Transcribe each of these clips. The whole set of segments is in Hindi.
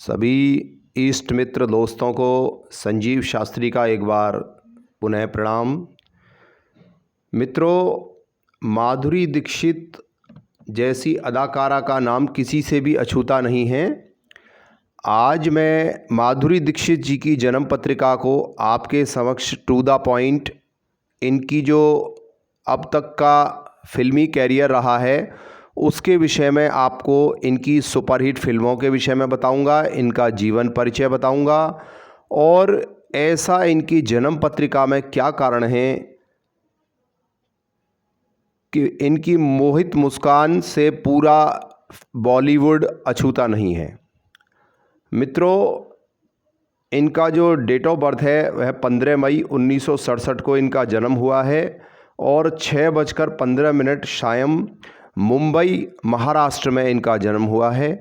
सभी ईष्ट मित्र दोस्तों को संजीव शास्त्री का एक बार पुनः प्रणाम। मित्रों, माधुरी दीक्षित जैसी अदाकारा का नाम किसी से भी अछूता नहीं है। आज मैं माधुरी दीक्षित जी की जन्म पत्रिका को आपके समक्ष टू द पॉइंट, इनकी जो अब तक का फिल्मी कैरियर रहा है उसके विषय में आपको इनकी सुपरहिट फिल्मों के विषय में बताऊंगा, इनका जीवन परिचय बताऊंगा और ऐसा इनकी जन्म पत्रिका में क्या कारण है कि इनकी मोहित मुस्कान से पूरा बॉलीवुड अछूता नहीं है। मित्रों, इनका जो डेट ऑफ बर्थ है वह 15 मई 1967 को इनका जन्म हुआ है और 6:15 शाम मुंबई महाराष्ट्र में इनका जन्म हुआ है।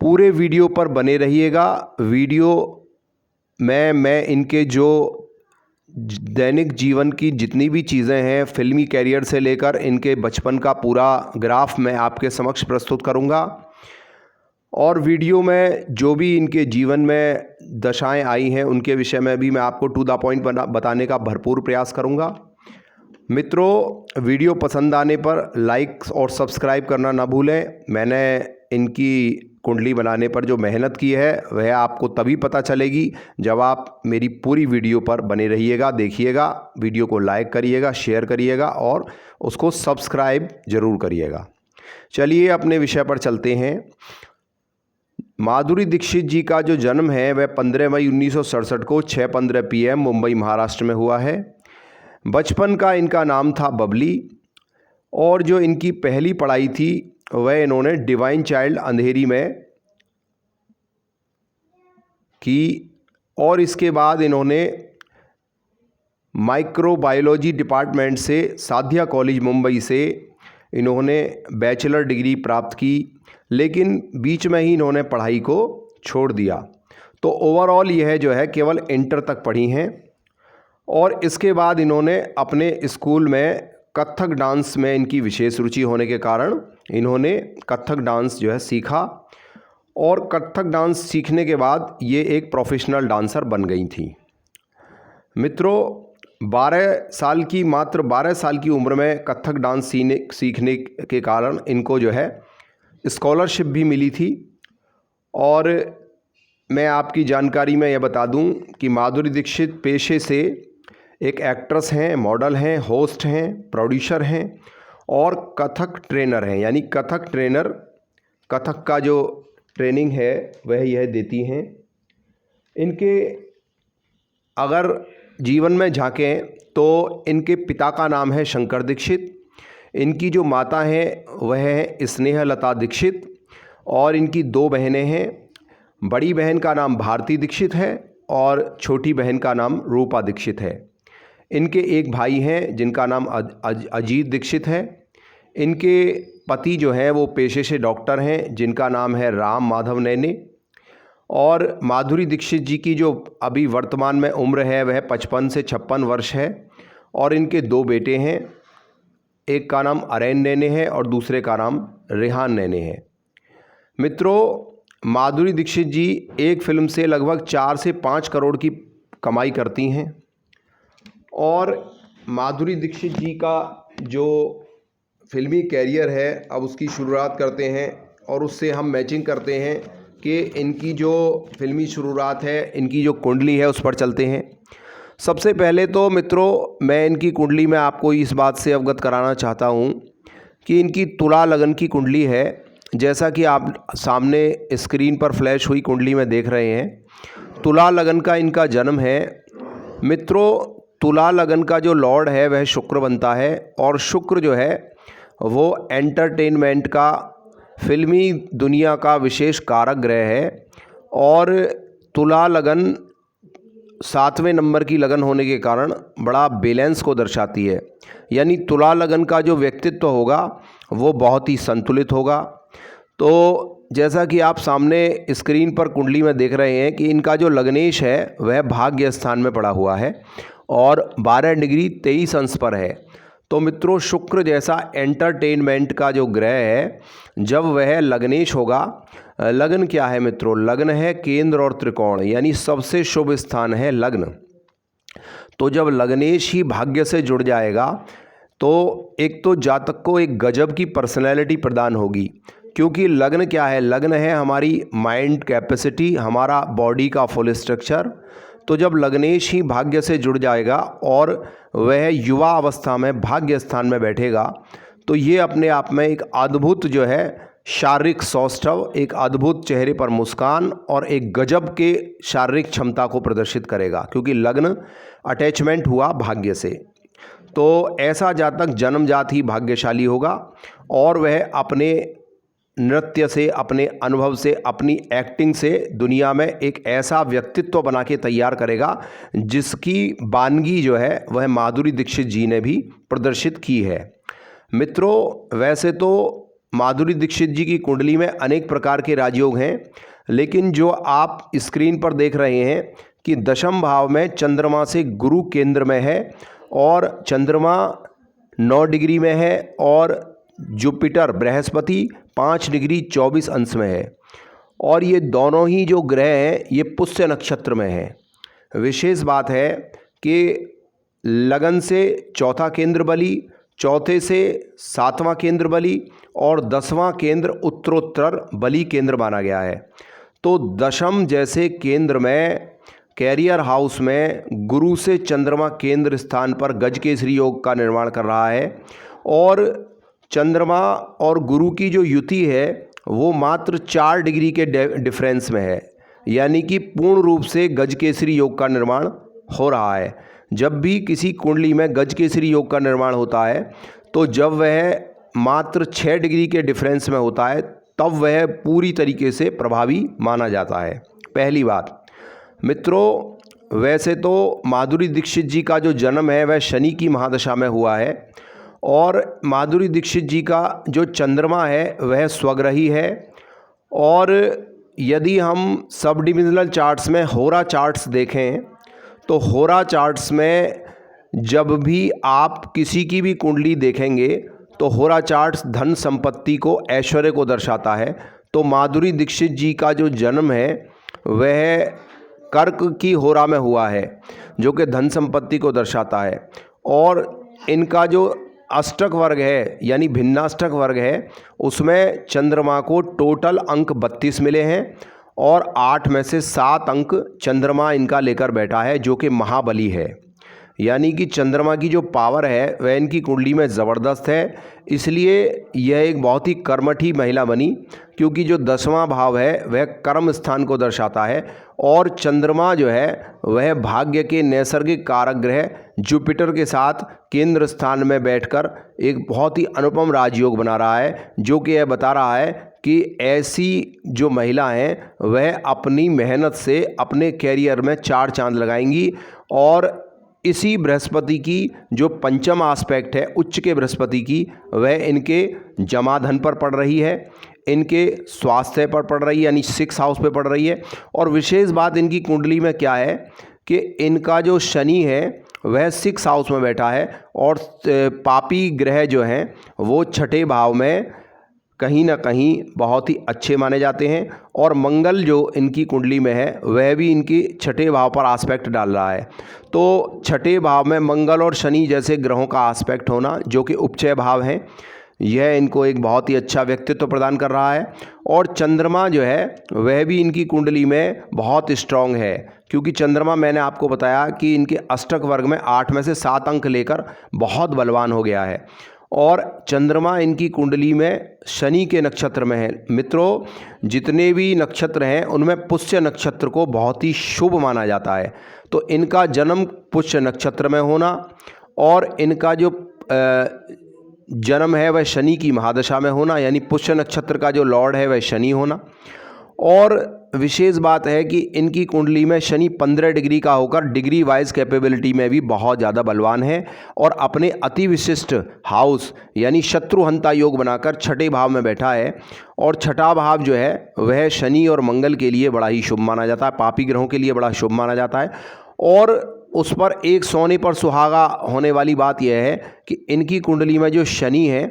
पूरे वीडियो पर बने रहिएगा। वीडियो में मैं इनके जो दैनिक जीवन की जितनी भी चीज़ें हैं, फिल्मी कैरियर से लेकर इनके बचपन का पूरा ग्राफ मैं आपके समक्ष प्रस्तुत करूंगा और वीडियो में जो भी इनके जीवन में दशाएं आई हैं उनके विषय में भी मैं आपको टू द पॉइंट बताने का भरपूर प्रयास करूंगा। मित्रों, वीडियो पसंद आने पर लाइक और सब्सक्राइब करना ना भूलें। मैंने इनकी कुंडली बनाने पर जो मेहनत की है वह आपको तभी पता चलेगी जब आप मेरी पूरी वीडियो पर बने रहिएगा, देखिएगा, वीडियो को लाइक करिएगा, शेयर करिएगा और उसको सब्सक्राइब ज़रूर करिएगा। चलिए अपने विषय पर चलते हैं। माधुरी दीक्षित जी का जो जन्म है वह 15 मई 1967 को 6:15 PM मुंबई महाराष्ट्र में हुआ है। बचपन का इनका नाम था बबली और जो इनकी पहली पढ़ाई थी वह इन्होंने डिवाइन चाइल्ड अंधेरी में की और इसके बाद इन्होंने माइक्रोबायोलॉजी डिपार्टमेंट से साध्या कॉलेज मुंबई से इन्होंने बैचलर डिग्री प्राप्त की, लेकिन बीच में ही इन्होंने पढ़ाई को छोड़ दिया। तो ओवरऑल यह जो है केवल इंटर तक पढ़ी हैं और इसके बाद इन्होंने अपने स्कूल में कथक डांस में इनकी विशेष रुचि होने के कारण इन्होंने कथक डांस जो है सीखा और कथक डांस सीखने के बाद ये एक प्रोफेशनल डांसर बन गई थी। मित्रों, मात्र 12 साल की उम्र में कथक डांस सीखने के कारण इनको जो है स्कॉलरशिप भी मिली थी। और मैं आपकी जानकारी में यह बता दूं कि माधुरी दीक्षित पेशे से एक एक्ट्रेस हैं, मॉडल हैं, होस्ट हैं, प्रोड्यूसर हैं और कथक ट्रेनर हैं। यानी कथक ट्रेनर, कथक का जो ट्रेनिंग है वह यह देती हैं। इनके अगर जीवन में झांकें तो इनके पिता का नाम है शंकर दीक्षित, इनकी जो माता हैं वह है स्नेहलता दीक्षित और इनकी 2 बहनें हैं। बड़ी बहन का नाम भारती दीक्षित है और छोटी बहन का नाम रूपा दीक्षित है। इनके एक भाई हैं जिनका नाम अजीत दीक्षित है। इनके पति जो हैं वो पेशे से डॉक्टर हैं जिनका नाम है राम माधव नैने। और माधुरी दीक्षित जी की जो अभी वर्तमान में उम्र है वह 55 से 56 वर्ष है और इनके 2 बेटे हैं। एक का नाम अरैन नैने है और दूसरे का नाम रेहान नैने है। मित्रों, माधुरी दीक्षित जी एक फिल्म से लगभग 4 से 5 करोड़ की कमाई करती हैं और माधुरी दीक्षित जी का जो फिल्मी कैरियर है अब उसकी शुरुआत करते हैं और उससे हम मैचिंग करते हैं कि इनकी जो फिल्मी शुरुआत है, इनकी जो कुंडली है उस पर चलते हैं। सबसे पहले तो मित्रों, मैं इनकी कुंडली में आपको इस बात से अवगत कराना चाहता हूँ कि इनकी तुला लगन की कुंडली है। जैसा कि आप सामने स्क्रीन पर फ्लैश हुई कुंडली में देख रहे हैं, तुला लगन का इनका जन्म है। मित्रों, तुला लगन का जो लॉर्ड है वह शुक्र बनता है और शुक्र जो है वो एंटरटेनमेंट का, फिल्मी दुनिया का विशेष कारक ग्रह है और तुला लगन 7वें नंबर की लगन होने के कारण बड़ा बैलेंस को दर्शाती है। यानी तुला लगन का जो व्यक्तित्व होगा वो बहुत ही संतुलित होगा। तो जैसा कि आप सामने स्क्रीन पर कुंडली में देख रहे हैं कि इनका जो लग्नेश है वह भाग्य स्थान में पड़ा हुआ है और 12 डिग्री 23 अंश पर है। तो मित्रों, शुक्र जैसा एंटरटेनमेंट का जो ग्रह है जब वह लग्नेश होगा लग्न क्या है मित्रों? लग्न है केंद्र और त्रिकोण, यानी सबसे शुभ स्थान है लग्न। तो जब लग्नेश ही भाग्य से जुड़ जाएगा तो एक तो जातक को एक गजब की पर्सनैलिटी प्रदान होगी, क्योंकि लग्न क्या है? लग्न है हमारी माइंड कैपेसिटी, हमारा बॉडी का फुल स्ट्रक्चर। तो जब लग्नेश ही भाग्य से जुड़ जाएगा और वह युवा अवस्था में भाग्य स्थान में बैठेगा तो ये अपने आप में एक अद्भुत जो है शारीरिक सौष्ठव, एक अद्भुत चेहरे पर मुस्कान और एक गजब के शारीरिक क्षमता को प्रदर्शित करेगा, क्योंकि लग्न अटैचमेंट हुआ भाग्य से। तो ऐसा जातक जन्मजात ही भाग्यशाली होगा और वह अपने नृत्य से, अपने अनुभव से, अपनी एक्टिंग से दुनिया में एक ऐसा व्यक्तित्व बना के तैयार करेगा जिसकी वानगी जो है वह माधुरी दीक्षित जी ने भी प्रदर्शित की है। मित्रों, वैसे तो माधुरी दीक्षित जी की कुंडली में अनेक प्रकार के राजयोग हैं, लेकिन जो आप स्क्रीन पर देख रहे हैं कि दशम भाव में चंद्रमा से गुरु केंद्र में है और चंद्रमा 9 डिग्री में है और जुपिटर बृहस्पति 5 डिग्री 24 अंश में है, और ये दोनों ही जो ग्रह हैं ये पुष्य नक्षत्र में हैं। विशेष बात है कि लगन से चौथा केंद्र बली, चौथे से 7वां केंद्र बली और 10वां केंद्र उत्तरोत्तर बली केंद्र माना गया है। तो दशम जैसे केंद्र में, कैरियर हाउस में गुरु से चंद्रमा केंद्र स्थान पर गजकेसरी योग का निर्माण कर रहा है, और चंद्रमा और गुरु की जो युति है वो मात्र 4 डिग्री के डिफरेंस में है, यानी कि पूर्ण रूप से गजकेसरी योग का निर्माण हो रहा है। जब भी किसी कुंडली में गजकेसरी योग का निर्माण होता है तो जब वह मात्र 6 डिग्री के डिफरेंस में होता है तब वह पूरी तरीके से प्रभावी माना जाता है। पहली बात मित्रों, वैसे तो माधुरी दीक्षित जी का जो जन्म है वह शनि की महादशा में हुआ है, और माधुरी दीक्षित जी का जो चंद्रमा है वह स्वग्रही है। और यदि हम सब डिविजनल चार्ट्स में होरा चार्ट्स देखें तो होरा चार्ट्स में जब भी आप किसी की भी कुंडली देखेंगे तो होरा चार्ट्स धन संपत्ति को, ऐश्वर्य को दर्शाता है। तो माधुरी दीक्षित जी का जो जन्म है वह कर्क की होरा में हुआ है, जो कि धन संपत्ति को दर्शाता है, और इनका जो अष्टक वर्ग है यानी भिन्नाष्टक वर्ग है उसमें चंद्रमा को टोटल अंक 32 मिले हैं और 8 में से 7 अंक चंद्रमा इनका लेकर बैठा है, जो कि महाबली है। यानी कि चंद्रमा की जो पावर है वह इनकी कुंडली में ज़बरदस्त है, इसलिए यह एक बहुत ही कर्मठी महिला बनी, क्योंकि जो 10वां भाव है वह कर्म स्थान को दर्शाता है और चंद्रमा जो है वह भाग्य के नैसर्गिक कारक ग्रह जुपिटर के साथ केंद्र स्थान में बैठकर एक बहुत ही अनुपम राजयोग बना रहा है, जो कि यह बता रहा है कि ऐसी जो महिला हैं वह अपनी मेहनत से अपने कैरियर में 4 चांद लगाएंगी। और इसी बृहस्पति की जो पंचम आस्पेक्ट है उच्च के बृहस्पति की, वह इनके जमाधन पर पड़ रही है, इनके स्वास्थ्य पर पड़ रही है, यानी 6 हाउस पे पड़ रही है। और विशेष बात इनकी कुंडली में क्या है कि इनका जो शनि है वह 6 हाउस में बैठा है और पापी ग्रह जो हैं वो 6ठे भाव में कहीं ना कहीं बहुत ही अच्छे माने जाते हैं, और मंगल जो इनकी कुंडली में है वह भी इनकी 6ठे भाव पर आस्पेक्ट डाल रहा है। तो 6ठे भाव में मंगल और शनि जैसे ग्रहों का आस्पेक्ट होना, जो कि उपचय भाव हैं, यह इनको एक बहुत ही अच्छा व्यक्तित्व प्रदान कर रहा है। और चंद्रमा जो है वह भी इनकी कुंडली में बहुत स्ट्रांग है, क्योंकि चंद्रमा मैंने आपको बताया कि इनके अष्टक वर्ग में 8 में से 7 अंक लेकर बहुत बलवान हो गया है, और चंद्रमा इनकी कुंडली में शनि के नक्षत्र में है। मित्रों, जितने भी नक्षत्र हैं उनमें पुष्य नक्षत्र को बहुत ही शुभ माना जाता है। तो इनका जन्म पुष्य नक्षत्र में होना और इनका जो जन्म है वह शनि की महादशा में होना, यानी पुष्य नक्षत्र का जो लॉर्ड है वह शनि होना। और विशेष बात है कि इनकी कुंडली में शनि 15 डिग्री का होकर डिग्री वाइज कैपेबिलिटी में भी बहुत ज़्यादा बलवान है, और अपने अति विशिष्ट हाउस यानी शत्रुहंता योग बनाकर 6ठे भाव में बैठा है। और 6ठा भाव जो है वह शनि और मंगल के लिए बड़ा ही शुभ माना जाता है, पापी ग्रहों के लिए बड़ा शुभ माना जाता है। और उस पर एक सोने पर सुहागा होने वाली बात यह है कि इनकी कुंडली में जो शनि है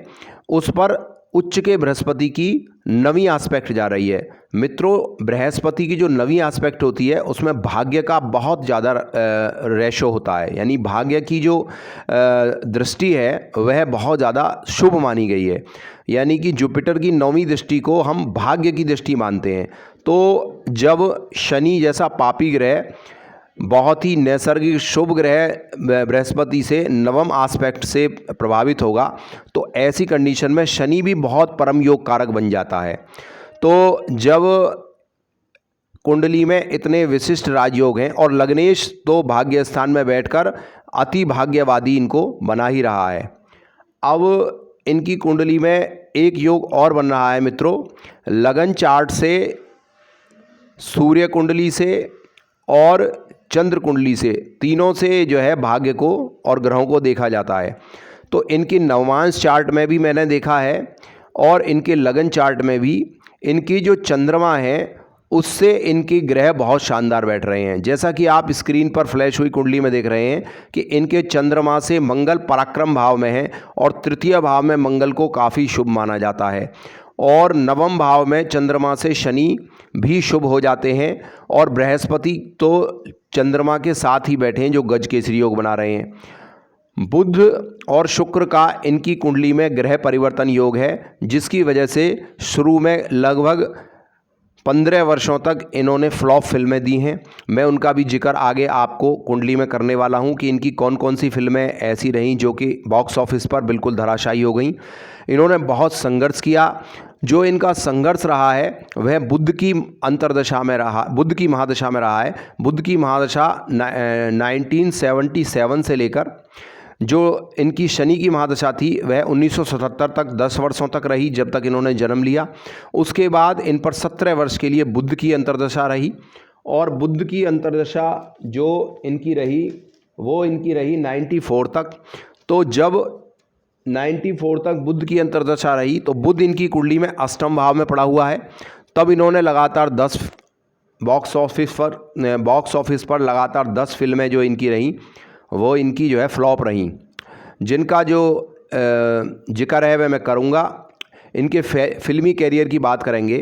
उस पर उच्च के बृहस्पति की नवीं आस्पेक्ट जा रही है। मित्रों, बृहस्पति की जो नवीं आस्पेक्ट होती है उसमें भाग्य का बहुत ज़्यादा रेशो होता है, यानी भाग्य की जो दृष्टि है वह बहुत ज़्यादा शुभ मानी गई है। यानी कि जुपिटर की नौवीं दृष्टि को हम भाग्य की दृष्टि मानते हैं। तो जब शनि जैसा पापी ग्रह बहुत ही नैसर्गिक शुभ ग्रह बृहस्पति से नवम आस्पेक्ट से प्रभावित होगा, तो ऐसी कंडीशन में शनि भी बहुत परम योग कारक बन जाता है। तो जब कुंडली में इतने विशिष्ट राजयोग हैं और लग्नेश तो भाग्य स्थान में बैठकर अति भाग्यवादी इनको बना ही रहा है। अब इनकी कुंडली में एक योग और बन रहा है मित्रों, लगन चार्ट से, सूर्य कुंडली से और चंद्र कुंडली से, तीनों से जो है भाग्य को और ग्रहों को देखा जाता है। तो इनकी नवमांश चार्ट में भी मैंने देखा है और इनके लगन चार्ट में भी इनकी जो चंद्रमा है उससे इनके ग्रह बहुत शानदार बैठ रहे हैं। जैसा कि आप स्क्रीन पर फ्लैश हुई कुंडली में देख रहे हैं कि इनके चंद्रमा से मंगल पराक्रम भाव में है और तृतीय भाव में मंगल को काफ़ी शुभ माना जाता है और नवम भाव में चंद्रमा से शनि भी शुभ हो जाते हैं और बृहस्पति तो चंद्रमा के साथ ही बैठे हैं जो गज केसरी योग बना रहे हैं। बुध और शुक्र का इनकी कुंडली में ग्रह परिवर्तन योग है, जिसकी वजह से शुरू में लगभग 15 वर्षों तक इन्होंने फ्लॉप फिल्में दी हैं। मैं उनका भी जिक्र आगे आपको कुंडली में करने वाला हूं कि इनकी कौन कौन सी फिल्में ऐसी रहीं जो कि बॉक्स ऑफिस पर बिल्कुल धराशायी हो गई। इन्होंने बहुत संघर्ष किया। जो इनका संघर्ष रहा है वह बुध की अंतर्दशा में रहा, बुध की महादशा में रहा है। बुध की महादशा 1977 से लेकर जो इनकी शनि की महादशा थी वह 1977 तक 10 वर्षों तक रही, जब तक इन्होंने जन्म लिया। उसके बाद इन पर 17 वर्ष के लिए बुध की अंतर्दशा रही और बुध की अंतर्दशा जो इनकी रही वो इनकी रही 94 तक। तो जब 94 तक बुध की अंतर्दशा रही तो बुध इनकी कुंडली में अष्टम भाव में पड़ा हुआ है। तब इन्होंने लगातार 10 बॉक्स ऑफिस पर लगातार 10 फिल्में जो इनकी रहीं वो इनकी जो है फ्लॉप रहीं, जिनका जो जिक्र है वह मैं करूँगा। इनके फिल्मी कैरियर की बात करेंगे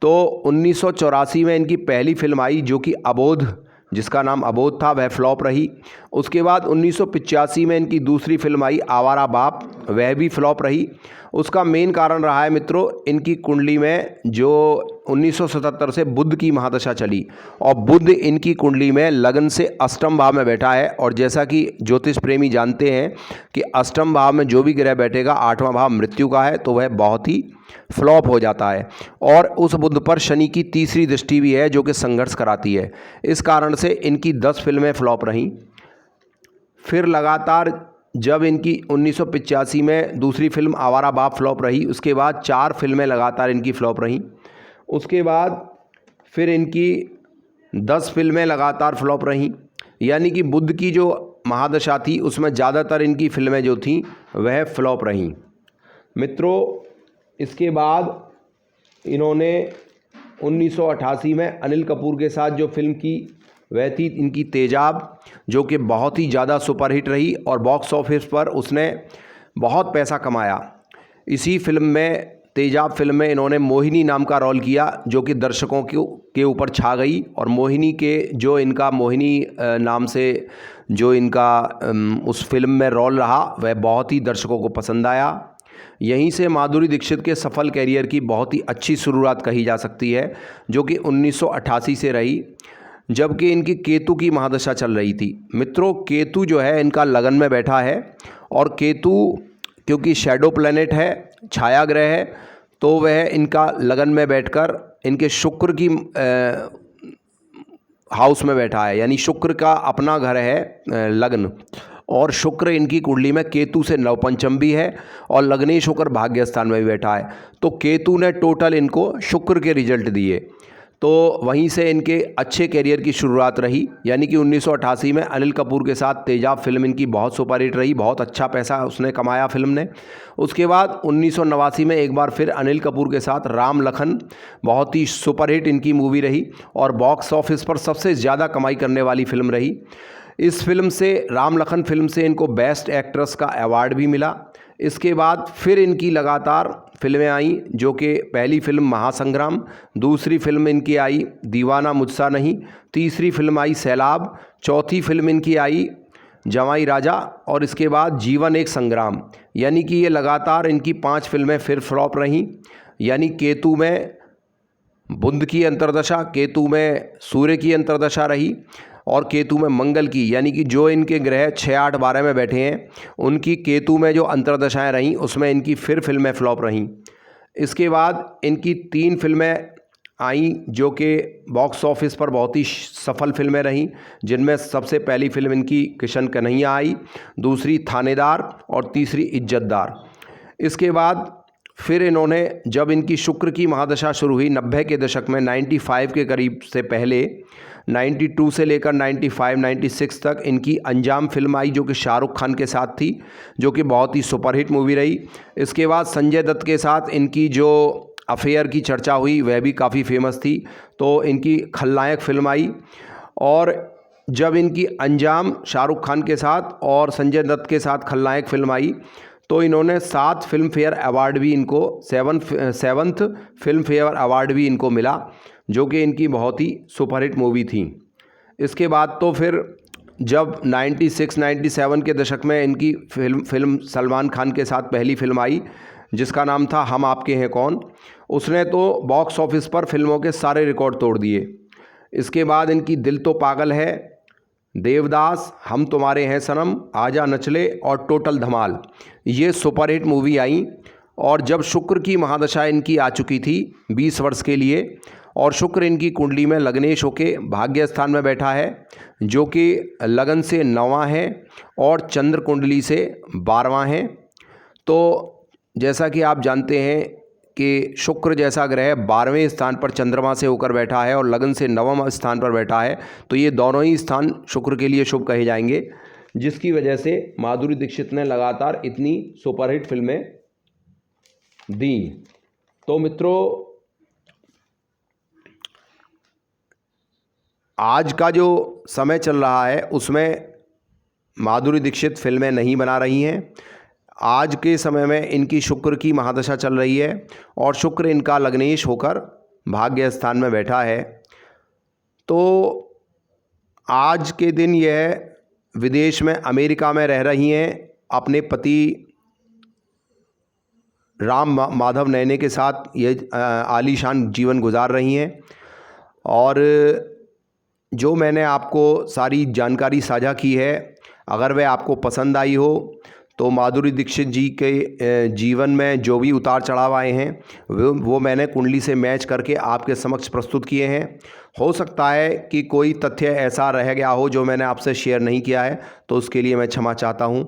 तो 1984 में इनकी पहली फिल्म आई जो कि अबोध, जिसका नाम अबोध था, वह फ्लॉप रही। उसके बाद 1985 में इनकी दूसरी फिल्म आई आवारा बाप, वह भी फ्लॉप रही। उसका मेन कारण रहा है मित्रों इनकी कुंडली में जो 1977 से बुध की महादशा चली और बुध इनकी कुंडली में लगन से अष्टम भाव में बैठा है। और जैसा कि ज्योतिष प्रेमी जानते हैं कि अष्टम भाव में जो भी ग्रह बैठेगा, 8वां भाव मृत्यु का है, तो वह बहुत ही फ्लॉप हो जाता है। और उस बुध पर शनि की तीसरी दृष्टि भी है जो कि संघर्ष कराती है। इस कारण से इनकी 10 फिल्में फ्लॉप रहीं। फिर लगातार जब इनकी 1985 में दूसरी फिल्म आवारा बाप फ्लॉप रही, उसके बाद 4 फिल्में लगातार इनकी फ्लॉप रहीं। उसके बाद फिर इनकी 10 फिल्में लगातार फ्लॉप रहीं। यानी कि बुध की जो महादशा थी उसमें ज़्यादातर इनकी फिल्में जो थीं वह फ्लॉप रहीं। मित्रों, इसके बाद इन्होंने 1988 में अनिल कपूर के साथ जो फिल्म की वह थी इनकी तेजाब, जो कि बहुत ही ज़्यादा सुपरहिट रही और बॉक्स ऑफिस पर उसने बहुत पैसा कमाया। इसी फिल्म में, तेजाब फिल्म में, इन्होंने मोहिनी नाम का रोल किया जो कि दर्शकों के ऊपर छा गई। और मोहिनी के जो इनका मोहिनी नाम से जो इनका उस फिल्म में रोल रहा वह बहुत ही दर्शकों को पसंद आया। यहीं से माधुरी दीक्षित के सफल कैरियर की बहुत ही अच्छी शुरुआत कही जा सकती है, जो कि 1988 से रही, जबकि इनकी केतु की महादशा चल रही थी। मित्रों, केतु जो है इनका लगन में बैठा है और केतु क्योंकि शैडो प्लैनेट है, छाया ग्रह है, तो वह इनका लगन में बैठकर इनके शुक्र की हाउस में बैठा है। यानी शुक्र का अपना घर है लग्न, और शुक्र इनकी कुंडली में केतु से नवपंचम भी है और लग्नेश होकर भाग्य स्थान में भी बैठा है। तो केतु ने टोटल इनको शुक्र के रिजल्ट दिए, तो वहीं से इनके अच्छे कैरियर की शुरुआत रही। यानी कि 1988 में अनिल कपूर के साथ तेजाब फिल्म इनकी बहुत सुपरहिट रही, बहुत अच्छा पैसा उसने कमाया फिल्म ने। उसके बाद 1989 में एक बार फिर अनिल कपूर के साथ राम लखन बहुत ही सुपरहिट इनकी मूवी रही और बॉक्स ऑफिस पर सबसे ज़्यादा कमाई करने वाली फिल्म रही। इस फिल्म से, राम लखन फिल्म से, इनको बेस्ट एक्ट्रेस का अवार्ड भी मिला। इसके बाद फिर इनकी लगातार फिल्में आई, जो कि पहली फिल्म महासंग्राम, दूसरी फिल्म इनकी आई दीवाना मुझसा नहीं, तीसरी फिल्म आई सैलाब, चौथी फिल्म इनकी आई जवाई राजा और इसके बाद जीवन एक संग्राम। यानी कि ये लगातार इनकी 5 फिल्में फिर फ्लॉप रहीं। यानी केतु में बुध की अंतर्दशा, केतु में सूर्य की अंतर्दशा रही और केतु में मंगल की, यानी कि जो इनके ग्रह 6, 8, 12 में बैठे हैं उनकी केतु में जो अंतर्दशाएं रहीं उसमें इनकी फिर फिल्में फ्लॉप रहीं। इसके बाद इनकी 3 फिल्में आई जो कि बॉक्स ऑफिस पर बहुत ही सफल फिल्में रहीं, जिनमें सबसे पहली फिल्म इनकी किशन कन्हैया आई, दूसरी थानेदार और तीसरी इज्जतदार। इसके बाद फिर इन्होंने, जब इनकी शुक्र की महादशा शुरू हुई 90 के दशक में, 95 के करीब से पहले 92 से लेकर 95, 96 तक इनकी अंजाम फिल्म आई जो कि शाहरुख खान के साथ थी, जो कि बहुत ही सुपरहिट मूवी रही। इसके बाद संजय दत्त के साथ इनकी जो अफेयर की चर्चा हुई वह भी काफ़ी फेमस थी, तो इनकी खलनायक फिल्म आई। और जब इनकी अंजाम शाहरुख खान के साथ और संजय दत्त के साथ खलनायक फिल्म आई तो इन्होंने 7 फिल्म फेयर अवार्ड भी इनको, 7th फिल्म फेयर अवार्ड भी इनको मिला, जो कि इनकी बहुत ही सुपरहिट मूवी थी। इसके बाद तो फिर जब 96, 97 के दशक में इनकी फिल्म सलमान खान के साथ पहली फिल्म आई जिसका नाम था हम आपके हैं कौन, उसने तो बॉक्स ऑफिस पर फिल्मों के सारे रिकॉर्ड तोड़ दिए। इसके बाद इनकी दिल तो पागल है, देवदास, हम तुम्हारे हैं सनम, आजा नचले और टोटल धमाल, ये सुपरहिट मूवी आई। और जब शुक्र की महादशा इनकी आ चुकी थी 20 वर्ष के लिए, और शुक्र इनकी कुंडली में लग्नेश होके भाग्य स्थान में बैठा है जो कि लगन से 9वां है और चंद्र कुंडली से 12वां है। तो जैसा कि आप जानते हैं कि शुक्र जैसा ग्रह 12वें स्थान पर चंद्रमा से होकर बैठा है और लगन से 9वां स्थान पर बैठा है, तो ये दोनों ही स्थान शुक्र के लिए शुभ कहे जाएंगे, जिसकी वजह से माधुरी दीक्षित ने लगातार इतनी सुपरहिट फिल्में दी। तो मित्रों, आज का जो समय चल रहा है उसमें माधुरी दीक्षित फिल्में नहीं बना रही हैं। आज के समय में इनकी शुक्र की महादशा चल रही है और शुक्र इनका लग्नेश होकर भाग्य स्थान में बैठा है। तो आज के दिन यह विदेश में अमेरिका में रह रही हैं, अपने पति राम माधव नैने के साथ ये आलीशान जीवन गुजार रही हैं। और जो मैंने आपको सारी जानकारी साझा की है, अगर वह आपको पसंद आई हो तो माधुरी दीक्षित जी के जीवन में जो भी उतार चढ़ाव आए हैं वो मैंने कुंडली से मैच करके आपके समक्ष प्रस्तुत किए हैं। हो सकता है कि कोई तथ्य ऐसा रह गया हो जो मैंने आपसे शेयर नहीं किया है, तो उसके लिए मैं क्षमा चाहता हूं।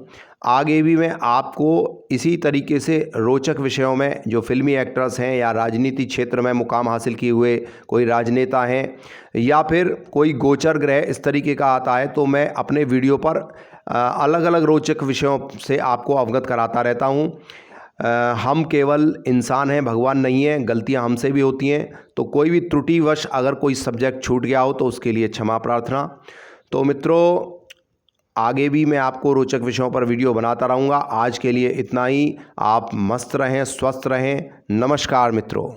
आगे भी मैं आपको इसी तरीके से रोचक विषयों में, जो फिल्मी एक्टर्स हैं या राजनीति क्षेत्र में मुकाम हासिल किए हुए कोई राजनेता हैं या फिर कोई गोचर ग्रह इस तरीके का आता है, तो मैं अपने वीडियो पर अलग अलग रोचक विषयों से आपको अवगत कराता रहता हूं। हम केवल इंसान हैं, भगवान नहीं हैं, गलतियां हमसे भी होती हैं, तो कोई भी त्रुटिवश अगर कोई सब्जेक्ट छूट गया हो तो उसके लिए क्षमा प्रार्थना। तो मित्रों, आगे भी मैं आपको रोचक विषयों पर वीडियो बनाता रहूँगा। आज के लिए इतना ही। आप मस्त रहें, स्वस्थ रहें। नमस्कार मित्रों।